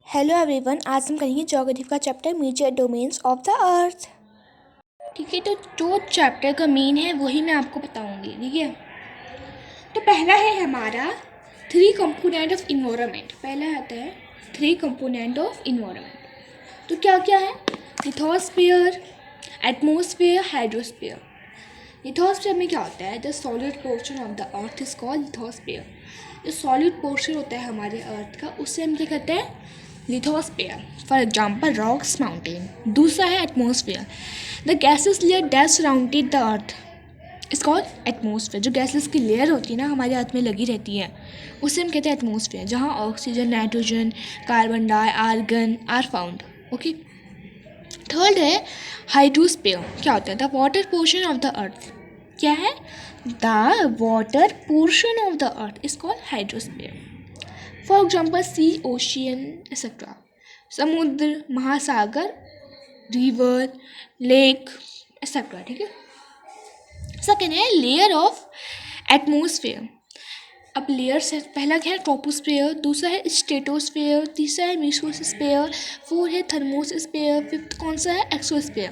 Hello everyone, आज हम करेंगे ज्योग्राफी का chapter major domains of the earth. ठीक है, तो जो चैप्टर का मेन है वही मैं आपको बताऊंगी। ठीक है, तो पहला है हमारा थ्री कंपोनेंट ऑफ इन्वायरमेंट। पहला आता है थ्री कंपोनेंट ऑफ इन्वायरमेंट। तो क्या क्या है? Lithosphere, atmosphere, hydrosphere. लिथोस्फीयर में क्या होता है? The solid portion of the earth is called lithosphere. जो सॉलिड पोर्शन होता है हमारे अर्थ का, उससे हम क्या कहते हैं? Lithosphere. For example rocks, mountain. दूसरा है atmosphere. The gases layer that surrounded the earth is called atmosphere. जो गैसेस की लेयर होती है ना हमारे अर्थ में लगी रहती है, उसे हम कहते हैं एटमॉस्फेयर, जहाँ oxygen, nitrogen, carbon di, argon are found. Okay. Third है हाइड्रोस्फीयर। क्या होता है? The water portion of the earth. क्या है? The water portion of the earth is called hydrosphere. For example sea, ocean etcetera. समुद्र, महासागर, river, lake etcetera. ठीक है। सेकेंड है लेयर ऑफ एटमॉस्फेयर। अब लेयर से पहला क्या है? ट्रोपोस्फेयर। दूसरा है स्ट्रेटोस्फेयर। तीसरा है मेसोस्फेयर। फोर्थ है थर्मोस्फेयर। फिफ्थ कौन सा है? एक्सोस्फेयर।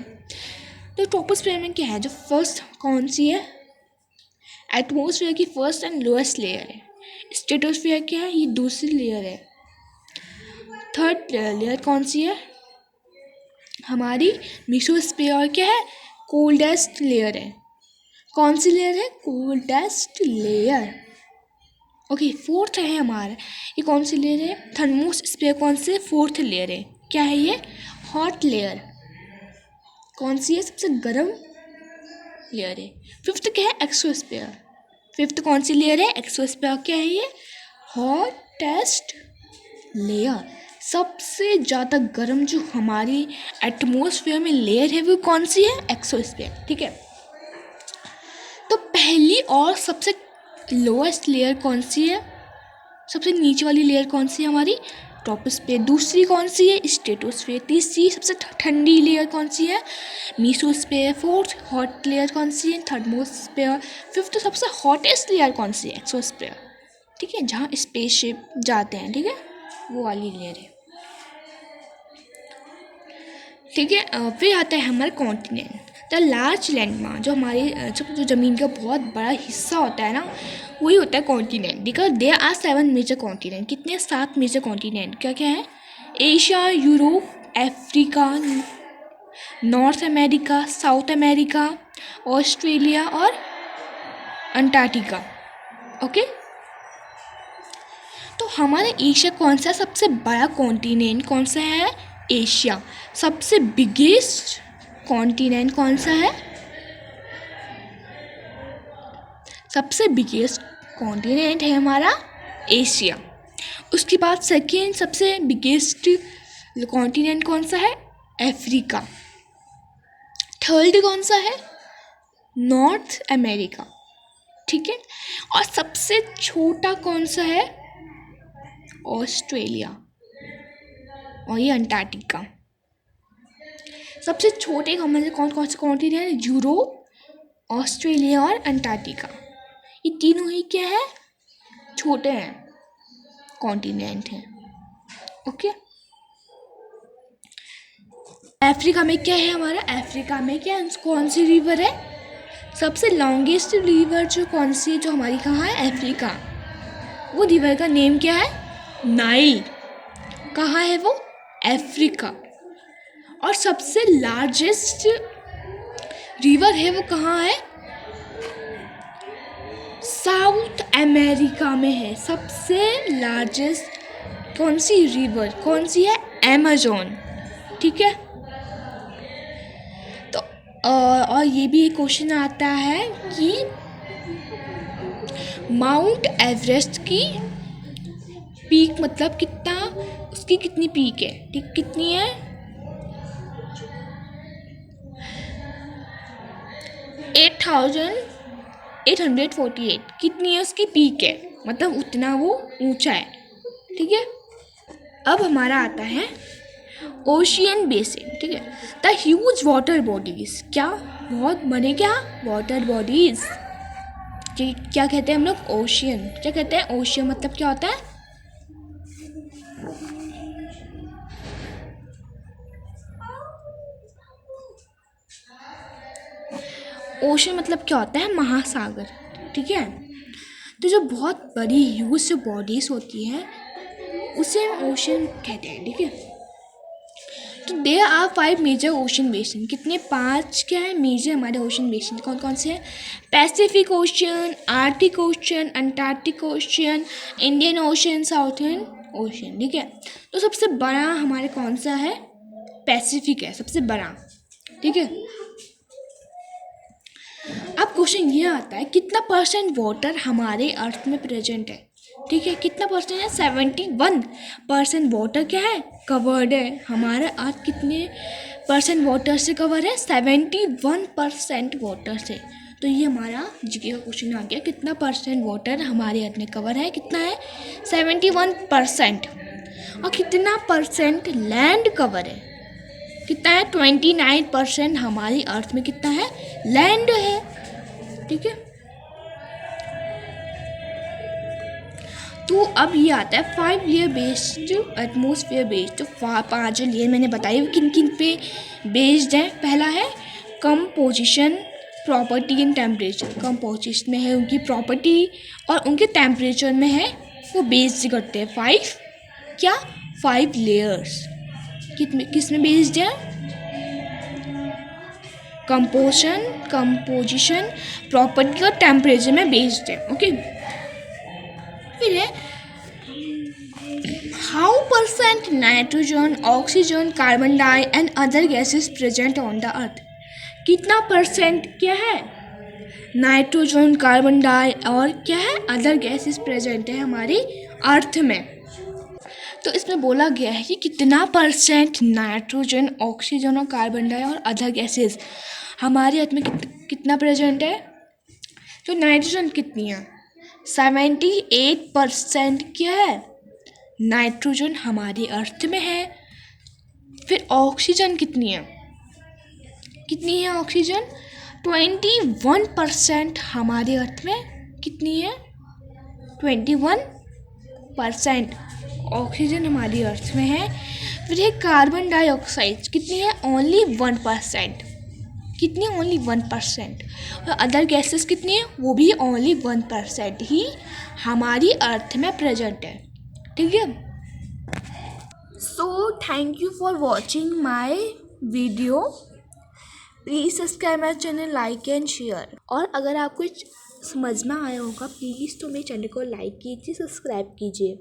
तो ट्रोपोस्फेयर में क्या है? जो फर्स्ट कौन सी है? एटमॉस्फेयर की फर्स्ट एंड लोएस्ट लेयर है। स्ट्रेटोस्फेयर क्या है? ये दूसरी लेयर है। थर्ड लेयर कौन सी है? हमारी मेसोस्फेयर क्या है? कोल्डेस्ट लेयर है। कौन सी लेयर है? Coldest layer. ओके। फोर्थ है हमारा, ये कौन सी लेयर है? थर्मोस्फेयर कौन से? फोर्थ लेयर है। क्या है ये? Hot layer. कौन सी है? सबसे गर्म लेयर है। फिफ्थ क्या है? एक्सोस्फेयर। फिफ्थ कौन सी लेयर है? एक्सोस्फेयर। क्या है ये? Hottest layer. सबसे ज़्यादा गर्म जो हमारी एटमॉस्फेयर में लेयर है वो कौन सी है? एक्सोस्फेयर। ठीक है। तो पहली और सबसे लोएस्ट लेयर कौन सी है? सबसे नीचे वाली लेयर कौन सी है? हमारी ट्रोपोस्फेयर। दूसरी कौन सी है? स्ट्रेटोस्फेयर। तीसरी सबसे ठंडी लेयर कौन सी है? मेसोस्फेयर। फोर्थ हॉट लेयर कौन सी है? थर्मोस्फेयर। फिफ्थ सबसे हॉटेस्ट लेयर कौन सी है? एक्सोस्फेयर। ठीक है, जहाँ स्पेसशिप जाते हैं। ठीक है, वो वाली लेयर है। ठीक है। फिर आता है हमारा कॉन्टिनेंट। The large landmass. जो हमारी जो ज़मीन का बहुत बड़ा हिस्सा होता है ना, वही होता है continent. Because there are 7 major continent. कितने? 7 मेजर कॉन्टिनेंट। क्या क्या है? Asia, Europe, Africa, North America, South America, Australia और अंटार्कटिका। ओके। तो हमारे एशिया कौन सा सबसे बड़ा कॉन्टिनेंट? कौन सा है? एशिया। सबसे बिगेस्ट कॉन्टिनेंट कौन सा है? सबसे बिगेस्ट कॉन्टिनेंट है हमारा एशिया। उसके बाद सेकेंड सबसे बिगेस्ट कॉन्टिनेंट कौन सा है? अफ्रीका। थर्ड कौन सा है? North America. ठीक है। और सबसे छोटा कौन सा है? ऑस्ट्रेलिया और ये अंटार्कटिका। सबसे छोटे हमारे कौन कौन से कॉन्टिनेंट? यूरोप, ऑस्ट्रेलिया और अंटार्कटिका। ये तीनों ही क्या है? छोटे हैं, कॉन्टिनेंट हैं। ओके। अफ्रीका में क्या है हमारा? अफ्रीका में क्या कौन सी रिवर है? सबसे लॉन्गेस्ट रिवर जो कौन सी है? जो हमारी कहाँ है? अफ्रीका। वो रिवर का नेम क्या है? नाइल। कहाँ है वो? अफ्रीका। और सबसे लार्जेस्ट रिवर है वो कहाँ है? साउथ अमेरिका में है। सबसे लार्जेस्ट कौन सी रिवर? कौन सी है? अमेज़न। ठीक है। तो और ये भी एक क्वेश्चन आता है कि माउंट एवरेस्ट की पीक मतलब कितना, उसकी कितनी पीक है? ठीक, कितनी है? 8,848। कितनी है उसकी पीक है? मतलब उतना वो ऊंचा है। ठीक है। अब हमारा आता है ओशियन बेसिन। ठीक है। The huge water bodies. क्या? बहुत बड़े क्या वाटर बॉडीज, क्या कहते हैं हम लोग? ओशियन। क्या कहते हैं? ओशियन मतलब क्या होता है? ओशन मतलब क्या होता है, महासागर, ठीक है। तो जो बहुत बड़ी ह्यूज बॉडीज होती हैं उसे हम ओशन कहते हैं, ठीक है। तो there are 5 major ocean basin, कितने 5 क्या है मेजर हमारे ओशन बेसिन, कौन कौन से हैं? Pacific ocean, Arctic ocean, Antarctic ocean, Indian ocean, southern ocean, ठीक है। तो सबसे बड़ा हमारे कौन सा है? पैसिफिक है सबसे बड़ा, ठीक है। अब क्वेश्चन ये आता है कितना % वाटर हमारे अर्थ में प्रेजेंट है, ठीक है। कितना परसेंट है? 71% वाटर क्या है, कवर्ड है। हमारा अर्थ कितने % वाटर से कवर है? 71% वाटर से। तो ये हमारा जीके का क्वेश्चन आ गया, कितना % वाटर हमारे अर्थ में कवर है, कितना है? 71%। और कितना % लैंड कवर है, कितना है? 29% हमारी अर्थ में कितना है? लैंड है, ठीक है। तो अब ये आता है 5 लेयर बेस्ड एटमोसफियर बेस्ड। तो 5 जो लेयर मैंने बताई वो किन किन पे बेस्ड है? पहला है composition, property and temperature. Composition में है उनकी प्रॉपर्टी और उनके टेम्परेचर में है वो बेस्ड करते हैं 5 लेयर्स। किस में बेस्ड है? कंपोजिशन, प्रॉपर्टी और टेम्परेचर में बेस्ड है, ओके। फिर है how % nitrogen, oxygen, carbon di and other gases present on the earth. कितना % क्या है? नाइट्रोजन, कार्बन डाई और क्या है? अदर गैसेस प्रेजेंट है हमारी अर्थ में। तो इसमें बोला गया है कि कितना % नाइट्रोजन, ऑक्सीजन और कार्बन डाई और अदर गैसेस हमारे अर्थ में कितना प्रेजेंट है। तो नाइट्रोजन कितनी है? 78% क्या है? नाइट्रोजन हमारे अर्थ में है। फिर ऑक्सीजन कितनी है? कितनी है ऑक्सीजन? 21% हमारे अर्थ में कितनी है? 21% ऑक्सीजन हमारी अर्थ में है। फिर है कार्बन डाइऑक्साइड कितनी है? ओनली 1%। कितनी? ओनली 1%। और अदर गैसेस कितनी है? वो भी ओनली 1% ही हमारी अर्थ में प्रेजेंट है, ठीक है। So thank you for watching my video. Please subscribe my channel, like and share. और अगर आपको समझ में आया होगा प्लीज़ तो मेरे चैनल को लाइक कीजिए, सब्सक्राइब कीजिए।